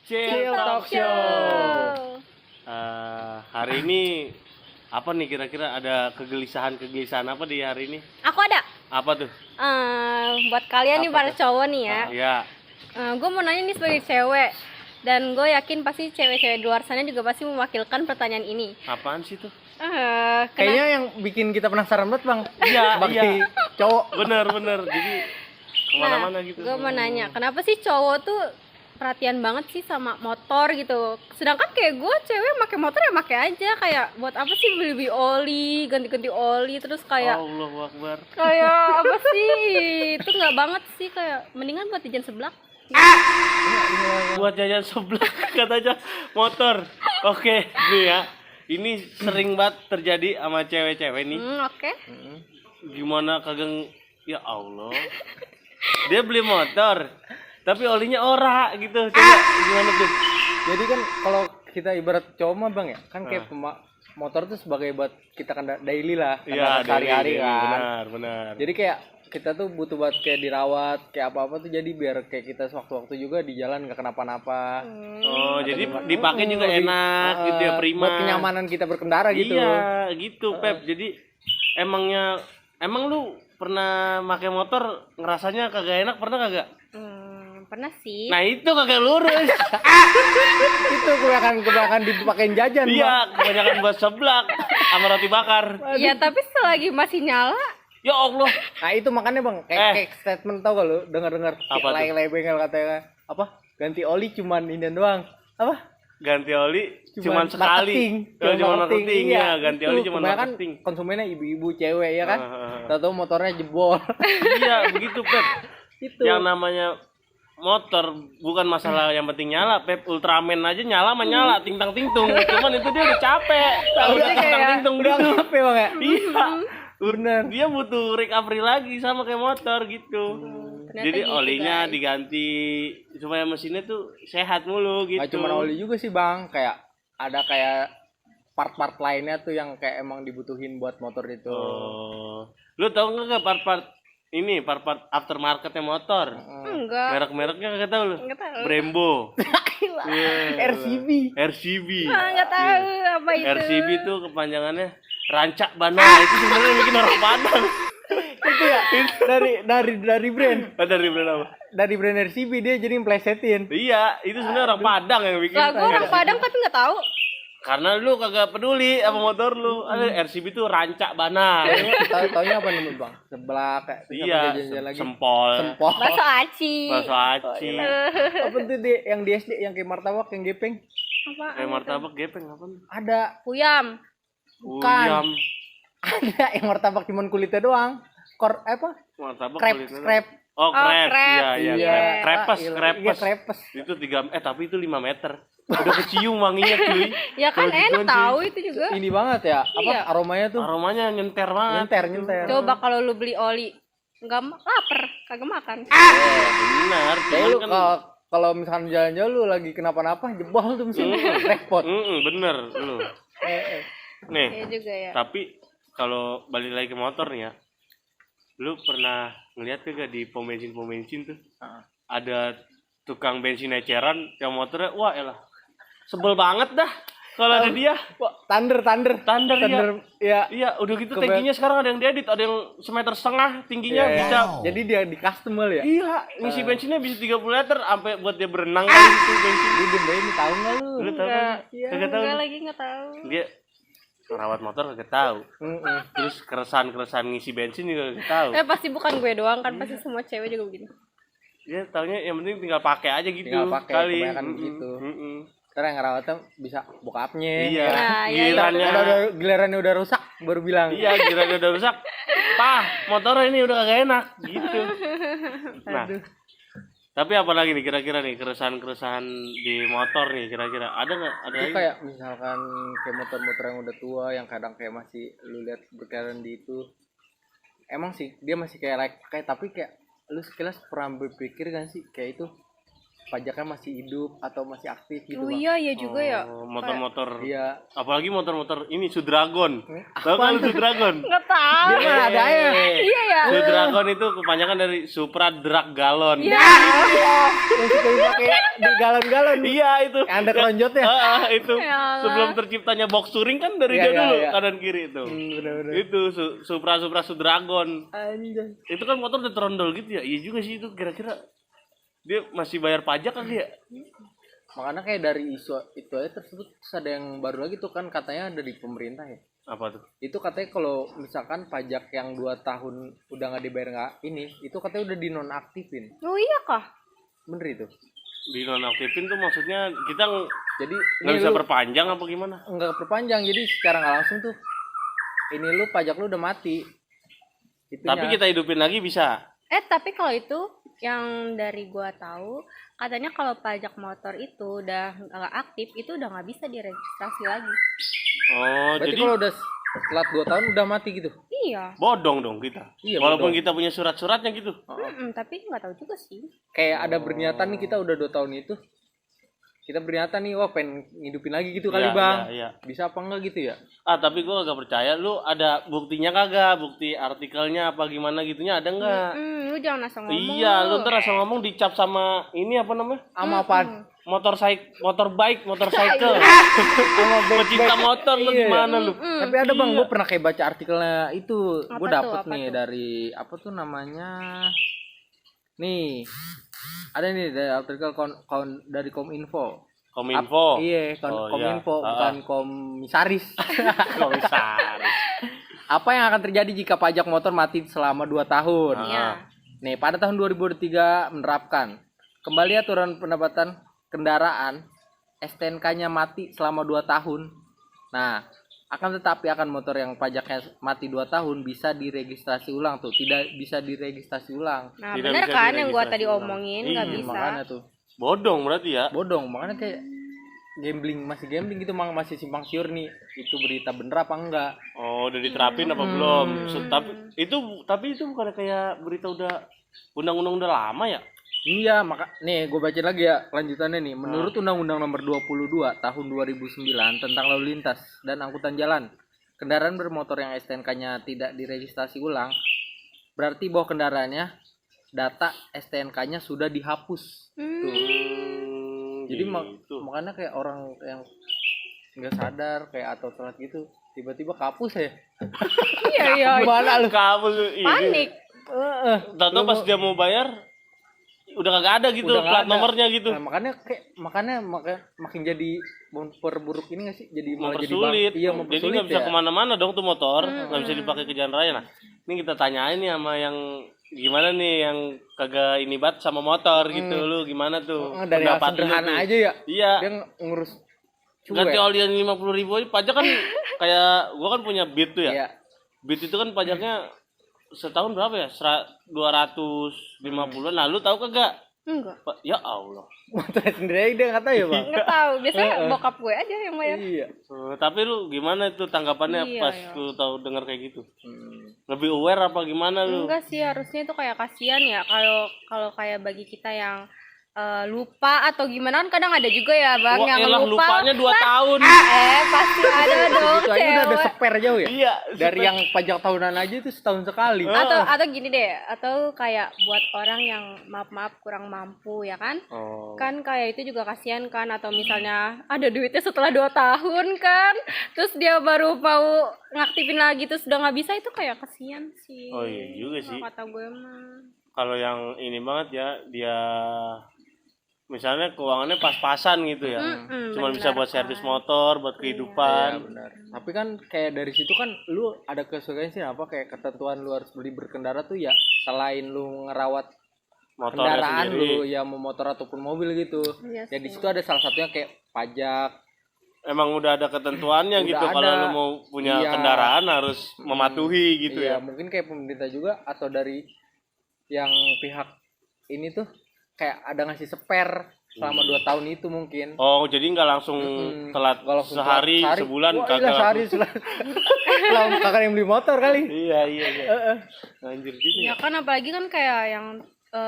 Chill Talk Show. Hari ini apa nih kira-kira ada kegelisahan apa di hari ini? Aku ada. Apa tuh? Buat kalian nih Apa para tuh? cowok nih ya. Ya. Gue mau nanya nih sebagai cewek. Dan gue yakin pasti cewek-cewek di luar sana juga pasti mewakilkan pertanyaan ini. Apaan sih tuh? Kayaknya yang bikin kita penasaran banget bang. Iya, Sebagai iya. cowok. Bener. Jadi kemana-mana gitu. Gue mau nanya, kenapa sih cowok tuh perhatian banget sih sama motor gitu? Sedangkan kayak gue cewek pakai motor ya pakai aja, kayak buat apa sih beli oli, ganti-ganti oli terus kayak Allahu Akbar. kayak apa sih? Itu nggak banget sih, kayak mendingan buat jajan seblak. Buat jajan seblak katanya motor. Oke, nih ya. Ini sering banget terjadi sama cewek-cewek nih. Oke. Gimana kagak, ya Allah. Dia beli motor, tapi olinya ora gitu. Coba gimana tuh? Jadi kan kalau kita ibarat cowok mah bang ya, kan kayak motor tuh sebagai buat kita kan daily lah, Iya, sehari-hari daily, kan. Benar. Jadi kayak kita tuh butuh buat kayak dirawat, kayak apa-apa tuh jadi biar kayak kita sewaktu-waktu juga di jalan nggak kenapa-napa. Oh, jadi dipakai juga enak gitu ya, prima. Buat kenyamanan kita berkendara gitu. Iya, gitu Pep. Jadi emang lu pernah pakai motor ngerasanya kagak enak, pernah kagak? Pernah sih. Nah, itu kagak lurus. Itu kebanyakan dipakein jajan. Iya, kebanyakan buat seblak sama roti bakar. Iya, tapi selagi masih nyala. Ya Allah. Nah itu makanya bang, kayak statement tau gak lu dengar Apa tuh? lay bengkel katanya apa? Ganti oli cuman ini doang. Apa? Ganti oli cuman sekali. Cuman marketing. Ya, ganti oli cuman kebanyakan marketing. konsumennya ibu-ibu cewek ya kan. Ah. Tahu motornya jebol. Iya, begitu Pep. Itu. Yang namanya motor bukan masalah yang penting nyala, Pep. Ultraman aja nyala mah nyala, ting-tang ting-tung. Cuman itu dia udah capek. Tahunya ting-tang ting-tung udah gitu. ngapain bang ya? Iya. Bener. Dia butuh recovery lagi sama kayak motor gitu. Ternyata Jadi gitu, olinya guys. diganti supaya mesinnya tuh sehat mulu gitu. Gak cuma oli juga sih bang, kayak ada kayak part-part lainnya tuh yang kayak emang dibutuhin buat motor itu. Oh. Lu tau nggak part-part aftermarketnya motor? Enggak. Merek-mereknya kagak tahu lu? Enggak tahu. Brembo. Iya. RCB. Iya. Enggak tahu apa itu. RCB tuh kepanjangannya Rancak Bana. Itu sebenarnya bikin orang Padang. Itu ya dari brand. Dari brand apa? Dari brand RCB dia jadi melesetin. Iya, itu sebenarnya orang Padang yang bikin. Lah, gue orang Padang tapi nggak tahu. Karena lu kagak peduli sama motor lu. Ada RCB tuh Rancak Bana. Taunya apa nih bang? Seblak kayak terus apa Iya, jajan lagi? sempol. Bakso aci. Bakso aci. Apa tuh yang di SD yang kayak martabak yang gepeng? Apa? Kayak martabak gepeng apa? Ada. Puyam. Bukan. Uyam. Ada yang martabak cuman kulitnya doang. Apa? Martabak Crepes, kulitnya. crepes. Oh, crepes. crepes. Iya. Iya. Crepes, Iya, crepes. crepes. Itu 3 tapi itu 5 meter. Udah kecium wanginya cuy. Ya kan Kalau enak gituan, tahu cuy. itu juga. Ini banget ya. Apa Iya. aromanya tuh? Aromanya nyenter banget. Nyenter. Coba kalau lu beli oli, lapar, kagak makan. Benar. Kayak Cuman lu kan kalau misalkan jalan-jalan lu lagi kenapa-napa jebol tuh mesin repot. bener lu. Nih, Iya juga ya. tapi kalau balik lagi ke motor nih ya. Lu pernah ngeliat kagak di pom bensin tuh? Ada tukang bensin eceran yang motornya wah elah. Sebel banget dah kalau ada dia. Wah, Thunder ya. Iya, udah gitu tingginya sekarang ada yang diedit, ada yang 1,5 meter tingginya Iya, bisa. Jadi dia di custom ya. Iya, ngisi bensinnya bisa 30 liter sampai buat dia berenang kali itu bensin. Dia demi ini tahu enggak lu? Lu tahu kan? Iya. Kagak tahu. Enggak lagi nggak tahu. Dia rawat motor kagak tahu. Terus keresahan ngisi bensin juga kagak tahu. Pasti bukan gue doang kan, pasti semua cewek juga begini. Dia taunya yang penting tinggal pakai aja gitu. Tinggal pakai, kali. kebanyakan gitu. Ntar yang ngerawatnya bisa bokapnya. Iya. Nah, iya, Gilirannya. Gilirannya udah rusak baru bilang. Iya, gilirannya udah rusak. Pah, motornya ini udah kagak enak gitu. Nah. Tapi apa lagi nih kira-kira nih keresahan-keresahan di motor nih kira-kira ada nggak? Ada Itu lagi? kayak misalkan kayak motor-motor yang udah tua yang kadang kayak masih lu lihat berkeliaran di itu. Emang sih dia masih kayak tapi kayak lu sekilas pernah berpikir kan sih kayak itu pajaknya masih hidup atau masih aktif gitu Oh bang. iya juga ya. Oh, motor-motor. Iya. Apalagi motor-motor ini Sudragon. Tahu kan Sudragon? Nggak tahu. Dia mah ada ya. Iya ya. Sudragon itu kepanjangan dari Supra Drag Galon. Iya. Yang suka dipakai di galon-galon. Iya itu. Yang ada keronjotnya. Itu Ya Allah. sebelum terciptanya box touring kan dari Iya, dia iya, dulu iya. kanan kiri itu. Bener-bener. Itu Supra Sudragon. Anjay. Itu kan motor udah terondol gitu ya. Iya juga sih itu kira-kira dia masih bayar pajak kali ya? Makanya kayak dari isu itu aja tersebut terus ada yang baru lagi tuh kan katanya dari pemerintah ya. Apa tuh? Itu katanya kalau misalkan pajak yang 2 tahun udah nggak dibayar nggak ini, itu katanya udah dinonaktifin. Oh iya kah? Bener itu. Dinonaktifin tuh maksudnya kita Jadi nggak ini bisa lu perpanjang apa gimana? nggak perpanjang, jadi secara nggak langsung tuh ini lu pajak lu udah mati. Itunya. Tapi kita hidupin lagi bisa. Tapi kalau itu yang dari gua tahu katanya kalau pajak motor itu udah nggak aktif itu udah nggak bisa diregistrasi lagi. Oh, Berarti jadi kalau udah telat 2 tahun udah mati gitu. Iya. bodong dong kita. Iya, Walaupun bodong. kita punya surat-suratnya gitu. Tapi nggak tahu juga sih. Kayak ada berniatan nih kita udah 2 tahun itu. Kita berniatan nih wah pengen ngidupin lagi gitu kali Iya, bang. iya, iya. Bisa apa enggak gitu ya? Tapi gua agak percaya. Lu ada buktinya kagak? Bukti artikelnya apa gimana gitunya ada nggak? Lu jangan asal ngomong. Iya, lu ntar asal ngomong dicap sama ini apa namanya? Sama apaan? Motor bike, motorcycle. Sama Pecinta motor lu Iya. gimana lu? Tapi ada bang, gue pernah kayak baca artikelnya itu, Apa gue tuh, dapet apa nih tuh? dari apa tuh namanya, nih ada nih dari artikel dari Kominfo. Kominfo. Iya, Oh, Kominfo iya. bukan komisaris. Komisaris. Apa yang akan terjadi jika pajak motor mati selama 2 tahun? Iya. Nih, pada tahun 2023 menerapkan kembali aturan pendapatan kendaraan STNK-nya mati selama 2 tahun. Nah, akan tetapi akan motor yang pajaknya mati 2 tahun bisa diregistrasi ulang tuh, tidak bisa diregistrasi ulang. Nah, Tidak bener bisa kan yang gua diregistrasi tadi ulang. omongin Iya, nggak bisa. Makanya tuh Bodong berarti ya. bodong, makanya kayak masih gambling gitu, masih simpang siur nih itu berita bener apa enggak. Oh, udah diterapin apa belum? Tapi itu bukan kayak berita udah undang-undang udah lama ya? Iya, nih gue baca lagi ya lanjutannya nih. Menurut Undang-Undang Nomor 22 Tahun 2009 tentang lalu lintas dan angkutan jalan, kendaraan bermotor yang STNK-nya tidak diregistrasi ulang berarti bahwa kendaraannya data STNK-nya sudah dihapus. Tuh. Jadi gitu. makanya kayak orang yang nggak sadar kayak atau telat gitu tiba-tiba kapus ya. Iya. Gimana lu? Kamu Panik. Tahu pas dia mau bayar udah kagak ada gitu Udah nggak plat ada. nomornya gitu. Nah, makanya makin jadi memperburuk ini nggak sih? Jadi malah jadi Mempersulit. iya, Jadi mempersulit nggak bisa ya. kemana-mana dong tuh motor, nggak bisa dipakai ke jalan raya. Nah, ini kita tanyain nih sama yang gimana nih yang kagak ini bat sama motor gitu, lu gimana tuh? Dari yang Pendapat lu sederhana tuh. aja ya. Iya. Dia ngurus Ganti olian 50.000 aja pajak kan kayak gua kan punya Beat tuh ya. Iya. Beat itu kan pajaknya setahun berapa ya? 250-an. Nah, lu tahu kagak? Enggak. Ya Allah. Motor sendiri aja dia nggak tahu ya bang. Nggak tahu. Biasanya bokap gue aja yang bayar. Iya. Tapi lu gimana itu tanggapannya Iya, pas iya. lu tahu dengar kayak gitu? Lebih aware apa gimana lu? Enggak sih, harusnya itu kayak kasihan ya kalau kayak bagi kita yang lupa atau gimana kan kadang ada juga ya bang Wah, yang elah, lupa. lupanya 2 tahun. Pasti ada dong Itu aja udah ada cewek. spare jauh ya. Iya. Dari yang pajak tahunan aja itu setahun sekali. Atau gini deh, atau kayak buat orang yang maaf kurang mampu ya kan? Oh. Kan kayak itu juga kasihan kan, atau misalnya ada duitnya setelah 2 tahun kan, terus dia baru mau ngaktifin lagi terus udah nggak bisa, itu kayak kasihan sih. Oh iya juga sih. Kata gue mah. Kalau yang ini banget ya, dia misalnya keuangannya pas-pasan gitu ya. Cuma bisa buat servis motor, buat Iya kehidupan. benar. Tapi kan kayak dari situ kan lu ada konsekuensi apa kayak ketentuan lu harus beli berkendara tuh ya selain lu ngerawat Motornya kendaraan sendiri. lu ya mau motor ataupun mobil gitu. Iya Ya di sih. situ ada salah satunya kayak pajak. Emang udah ada ketentuannya Udah gitu. ada. Kalau lu mau punya Iya. kendaraan harus mematuhi gitu Iya, ya. mungkin kayak pemerintah juga atau dari yang pihak ini tuh kayak ada ngasih spare selama 2 tahun itu mungkin. Oh, jadi nggak langsung telat Nggak langsung sehari, telat sebulan Wah, kagak. iya, sehari kagak yang beli motor kali. Iya. Anjir gitu Ya ya. kan apalagi kan kayak yang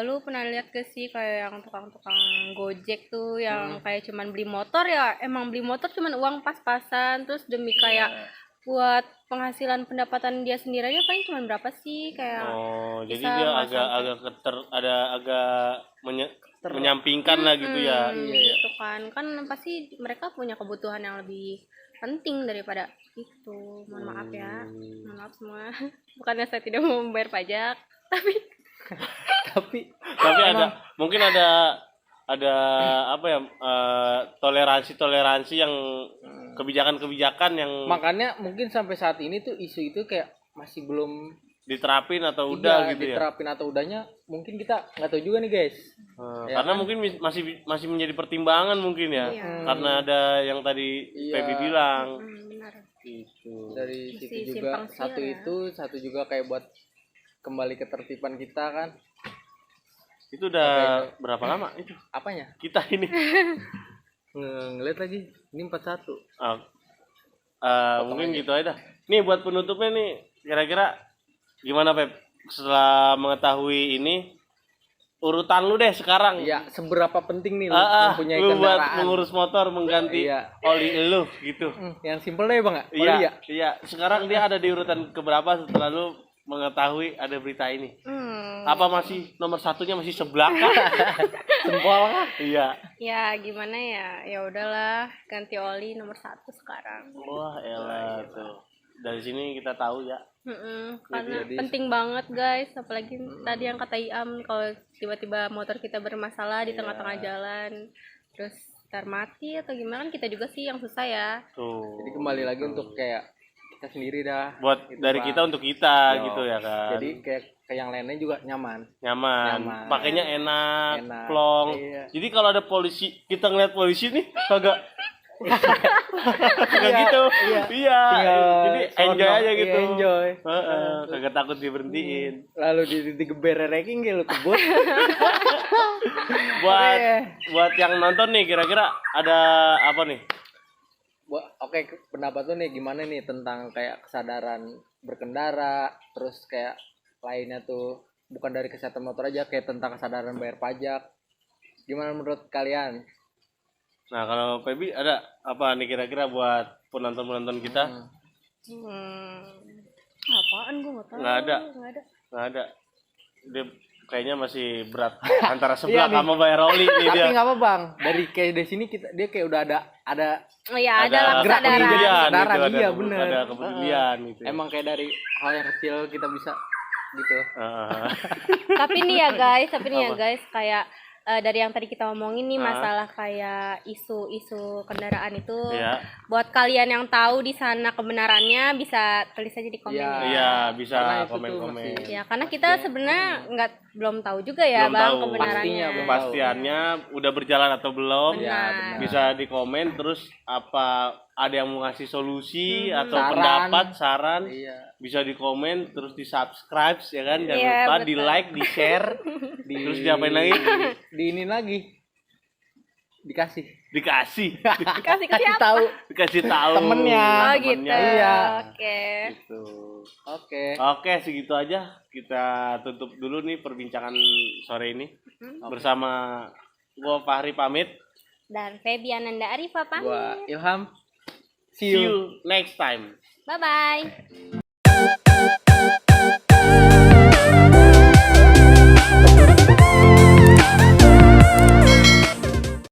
Lu pernah lihat gak sih kayak yang tukang-tukang Gojek tuh yang kayak cuman beli motor ya, emang beli motor cuman uang pas-pasan, terus demi kayak buat penghasilan pendapatan dia sendiri aja paling cuman berapa sih kayak Oh, jadi bisa dia nggak agak menyampingkan lah gitu ya. gitu kan pasti mereka punya kebutuhan yang lebih penting daripada itu. Mohon maaf ya, mohon maaf semua. Bukannya saya tidak mau membayar pajak, tapi Tapi Tapi mungkin ada apa ya, toleransi yang kebijakan-kebijakan yang makanya mungkin sampai saat ini tuh isu itu kayak masih belum diterapin atau udah gitu ya. diterapin atau udahnya mungkin kita nggak tahu juga nih guys. Ya Karena kan? mungkin masih menjadi pertimbangan mungkin ya. Iya. Karena ada yang tadi Iya. Feby bilang benar. gitu. Dari Si situ juga simpang siur satu ya. itu satu juga kayak buat kembali ketertiban kita kan. Itu udah berapa lama itu Apanya? kita ini? Ngeliat lagi ini 41. Mungkin gitu aja dah. Nih buat penutupnya nih, kira-kira gimana Pep? Setelah mengetahui ini, urutan lu deh sekarang. Iya, seberapa penting nih lu mempunyai lu buat kendaraan. mengurus motor mengganti Iya. oli lu gitu. Yang simpel deh bang ya. Iya, Oli ya. iya. Sekarang dia ada di urutan keberapa setelah lu mengetahui ada berita ini? Apa masih nomor satunya masih sebelah kah? Sempol kah? Iya. Ya gimana ya, ya udahlah ganti oli nomor 1 sekarang. Wah, elah tuh. Dari sini kita tahu ya. Karena penting banget guys, apalagi tadi yang kata Iam kalau tiba-tiba motor kita bermasalah di tengah-tengah jalan terus ntar mati atau gimana kan kita juga sih yang susah ya. Tuh. Jadi kembali lagi untuk kayak kita sendiri dah. Buat Gitu, dari Bang. kita untuk kita Yo. gitu ya kan. Jadi kayak yang lainnya juga nyaman. nyaman. Pakainya enak, Enak. plong. Iya. Jadi kalau ada polisi, kita ngeliat polisi nih kagak kagak gitu. Iya. Jadi enjoy aja gitu. Enjoy. Heeh, kagak takut diberhentiin. Lalu digeber ranking kayak lu kebut. Buat yang nonton nih kira-kira ada apa nih? Oke, pendapat lu nih gimana nih tentang kayak kesadaran berkendara, terus kayak lainnya tuh bukan dari kesehatan motor aja, kayak tentang kesadaran bayar pajak. Gimana menurut kalian? Nah, kalau Feby ada apa nih kira-kira buat penonton-penonton kita? Apaan gue nggak tahu. Nggak ada. Nggak ada. Dia kayaknya masih berat antara sebelah Iya nih. sama bayar oli nih Tapi dia. nggak apa bang, dari kayak dari sini dia kayak udah ada Oh ya ada lah gerak kesadaran. kepedulian Kesadaran, gitu, iya, ada, bener. ada kepedulian gitu. emang kayak dari hal yang kecil kita bisa gitu. Heeh. Tapi nih ya guys, kayak dari yang tadi kita omongin nih masalah kayak isu-isu kendaraan itu, Iya. buat kalian yang tahu di sana kebenarannya bisa tulis aja di komen. Iya. ya. Iya, Karena bisa itu tuh komen-komen. masih- Ya, karena kita sebenarnya belum tahu juga ya Belum bang tahu. kebenarannya. Pastinya belum Kepastiannya udah berjalan atau belum? Benar. Ya, benar. Bisa di komen terus apa ada yang mau ngasih solusi atau Saran. pendapat, saran, Iya. bisa di komen terus di subscribe ya kan, jangan Iya, lupa betul. di like, di share, terus diapain lagi? Di ini lagi. Dikasih Dikasih, Kasih ke siapa? tahu dikasih tahu Temennya. Oh gitu. Iya. Oke. Gitu. oke. Oke, segitu aja. Kita tutup dulu nih perbincangan sore ini bersama gua Fahri pamit. Dan Febiananda Arifa pamit. Gua Ilham. See you next time. Bye bye.